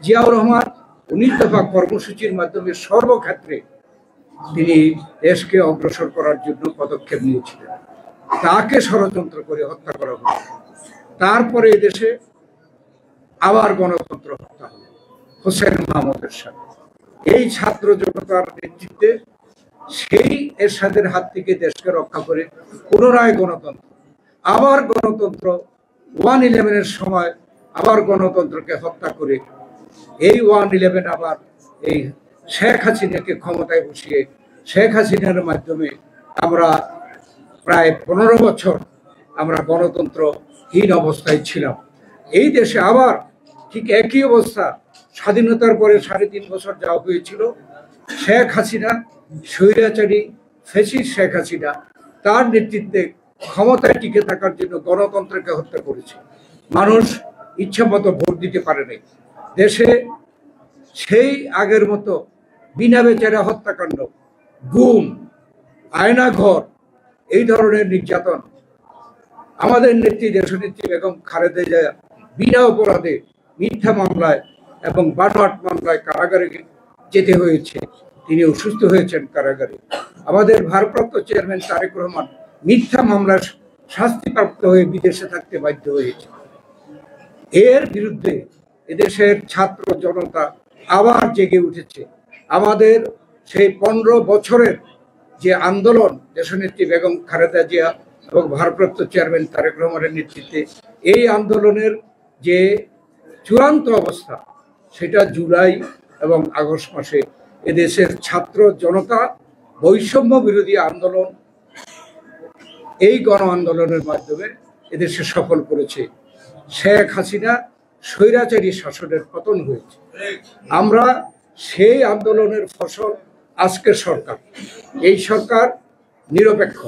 জিয়াউর রহমান 19 দফা কর্মসূচির মাধ্যমে সর্বক্ষেত্রে তিনি দেশকে অগ্রসর করার জন্য পদক্ষেপ নিয়েছিলেন। তাকে ষড়যন্ত্র করে হত্যা করা হলো। তারপরে দেশে আবার গণতন্ত্র হত্যা হলো হোসেন মাহমুদের সাথে। এই ছাত্র জনতার নেতৃত্বে সেই এরশাদের হাত থেকে দেশকে রক্ষা করে পুনরায় গণতন্ত্র, আবার গণতন্ত্র 1/11-এর সময় আবার গণতন্ত্রকে হত্যা করে এই 1/11 আবার এই শেখ হাসিনাকে ক্ষমতায় বসিয়ে শেখ হাসিনার মাধ্যমে আমরা প্রায় 15 বছর আমরা গণতন্ত্রহীন অবস্থায় ছিলাম। এই দেশে আবার ঠিক একই অবস্থা স্বাধীনতার পরে 3.5 বছর যাওয়া হয়েছিল। শেখ হাসিনা স্বৈরাচারী ফ্যাসিস্ট শেখ হাসিনা তার নেতৃত্বে ক্ষমতায় টিকে থাকার জন্য গণতন্ত্রকে হত্যা করেছে। মানুষ ইচ্ছা মতো ভোট দিতে পারে নাই। দেশে সেই আগের মতো বিনা বিচারে হত্যাকাণ্ড, গুম, আয়নাঘর, এই ধরনের নির্যাতন, আমাদের নেত্রী দেশনেত্রী বেগম খালেদা জিয়া বিনা অপরাধে মিথ্যা মামলায় এবং বানোয়াট মামলায় কারাগারে যেতে হয়েছে। তিনি অসুস্থ হয়েছেন কারাগারে। আমাদের ভারপ্রাপ্ত চেয়ারম্যান তারেক রহমান মিথ্যা মামলার শাস্তিপ্রাপ্ত হয়ে বিদেশে থাকতে বাধ্য হয়েছে। এর বিরুদ্ধে এদেশের ছাত্র জনতা আবার জেগে উঠেছে। আমাদের সেই 15 বছরের যে আন্দোলন দেশনেত্রী বেগম খালেদা জিয়া এবং ভারপ্রাপ্ত চেয়ারম্যান তারেক রহমানের নেতৃত্বে, এই আন্দোলনের যে চূড়ান্ত অবস্থা সেটা জুলাই এবং আগস্ট মাসে এদেশের ছাত্র জনতা বৈষম্য বিরোধী আন্দোলন, এই গণ আন্দোলনের মাধ্যমে এদেশে সফল করেছে। শেখ হাসিনা স্বৈরাচারী শাসনের পতন হয়েছে। আমরা সেই আন্দোলনের ফসল আজকের সরকার। এই সরকার নিরপেক্ষ,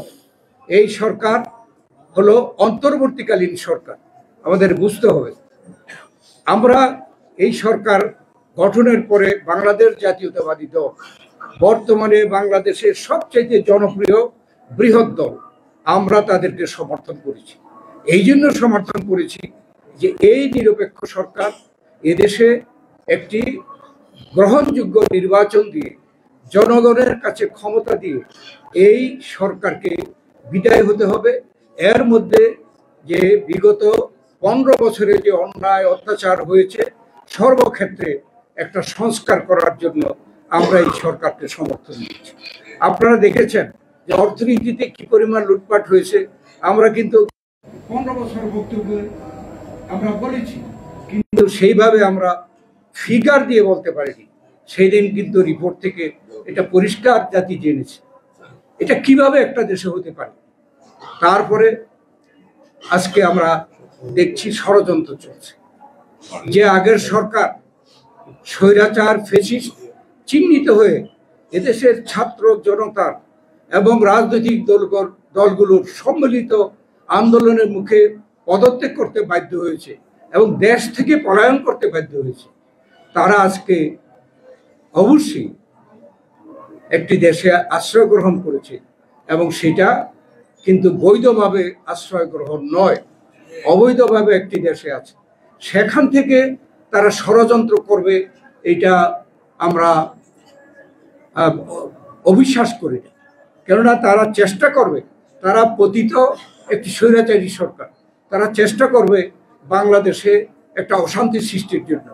এই সরকার হলো অন্তর্বর্তীকালীন সরকার। আমাদের বুঝতে হবে, আমরা এই সরকার গঠনের পরে বাংলাদেশ জাতীয়তাবাদী দল বর্তমানে বাংলাদেশের সবচেয়ে জনপ্রিয় বৃহৎ দল। আমরা তাদেরকে সমর্থন করেছি। এই জন্য সমর্থন করেছি যে এই নিরপেক্ষ সরকার এদেশে একটি গ্রহণযোগ্য নির্বাচন দিয়ে জনগণের কাছে ক্ষমতা দিয়ে এই সরকারকে বিদায় হতে হবে। এর মধ্যে যে বিগত 15 বছরে যে অন্যায় অত্যাচার হয়েছে, সর্বক্ষেত্রে একটা সংস্কার করার জন্য আমরা এই সরকারকে সমর্থন দিচ্ছি। আপনারা দেখেছেন যে অর্থনীতিতে কি পরিমাণ লুটপাট হয়েছে। আমরা কিন্তু 15 বছর বক্তব্যে আমরা বলেছি, কিন্তু সেইভাবে আমরা ফিগার দিয়ে বলতে পারিনি। সেই দিন কিন্তু রিপোর্ট থেকে এটা পরিষ্কার জাতি জেনেছে এটা কিভাবে একটা দেশে হতে পারে। তারপরে আজকে আমরা দেখছি ষড়যন্ত্র চলছে, যে আগের সরকার স্বৈরাচার ফ্যাসিস্ট চিহ্নিত হয়ে এদেশের ছাত্র জনতার এবং রাজনৈতিক দলগুলোর সম্মিলিত আন্দোলনের মুখে পদত্যাগ করতে বাধ্য হয়েছে এবং দেশ থেকে পলায়ন করতে বাধ্য হয়েছে। তারা আজকে অবশ্যই একটি দেশে আশ্রয় গ্রহণ করেছে এবং সেটা কিন্তু বৈধভাবে আশ্রয় গ্রহণ নয়, অবৈধভাবে একটি দেশে আছে। সেখান থেকে তারা ষড়যন্ত্র করবে এটা আমরা অবিশ্বাস করি। কেননা তারা চেষ্টা করবে, তারা পতিত একটি স্বৈরাচারী সরকার, তারা চেষ্টা করবে বাংলাদেশে একটা অশান্তি সৃষ্টির জন্য,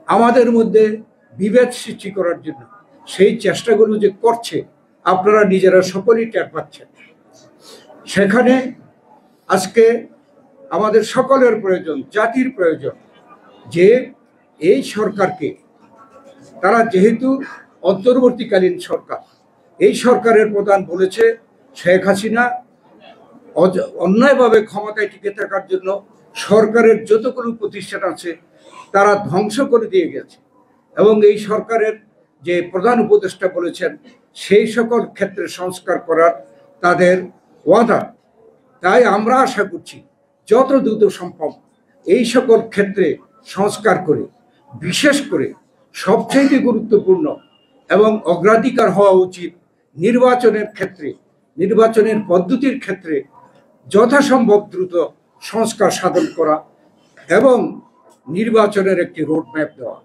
আমাদের মধ্যে বিভেদ সৃষ্টি করার জন্য। সেই চেষ্টাগুলো যে করছে আপনারা নিজেরা সকলেই টের পাচ্ছেন। সেখানে আজকে আমাদের সকলের প্রয়োজন, জাতির প্রয়োজন যে এই সরকারকে, তারা যেহেতু অন্তর্বর্তীকালীন সরকার, এই সরকারের প্রধান বলেছে শেখ হাসিনা অন্যায়ভাবে ক্ষমতায় টিকে থাকার জন্য সরকারের যতগুলো প্রতিষ্ঠান আছে তারা ধ্বংস করে দিয়ে গেছে এবং এই সরকারের যে প্রধান উপদেষ্টা বলেছেন সেই সকল ক্ষেত্রে সংস্কার করার তাদের ওয়াদা। তাই আমরা আশা করছি যত দ্রুত সম্ভব এই সকল ক্ষেত্রে সংস্কার করে, বিশেষ করে সবচেয়ে গুরুত্বপূর্ণ এবং অগ্রাধিকার হওয়া উচিত নির্বাচনের ক্ষেত্রে, নির্বাচনের পদ্ধতির ক্ষেত্রে যথাসম্ভব দ্রুত সংস্কার সাধন করা এবং নির্বাচনের একটি রোড ম্যাপ দেওয়া।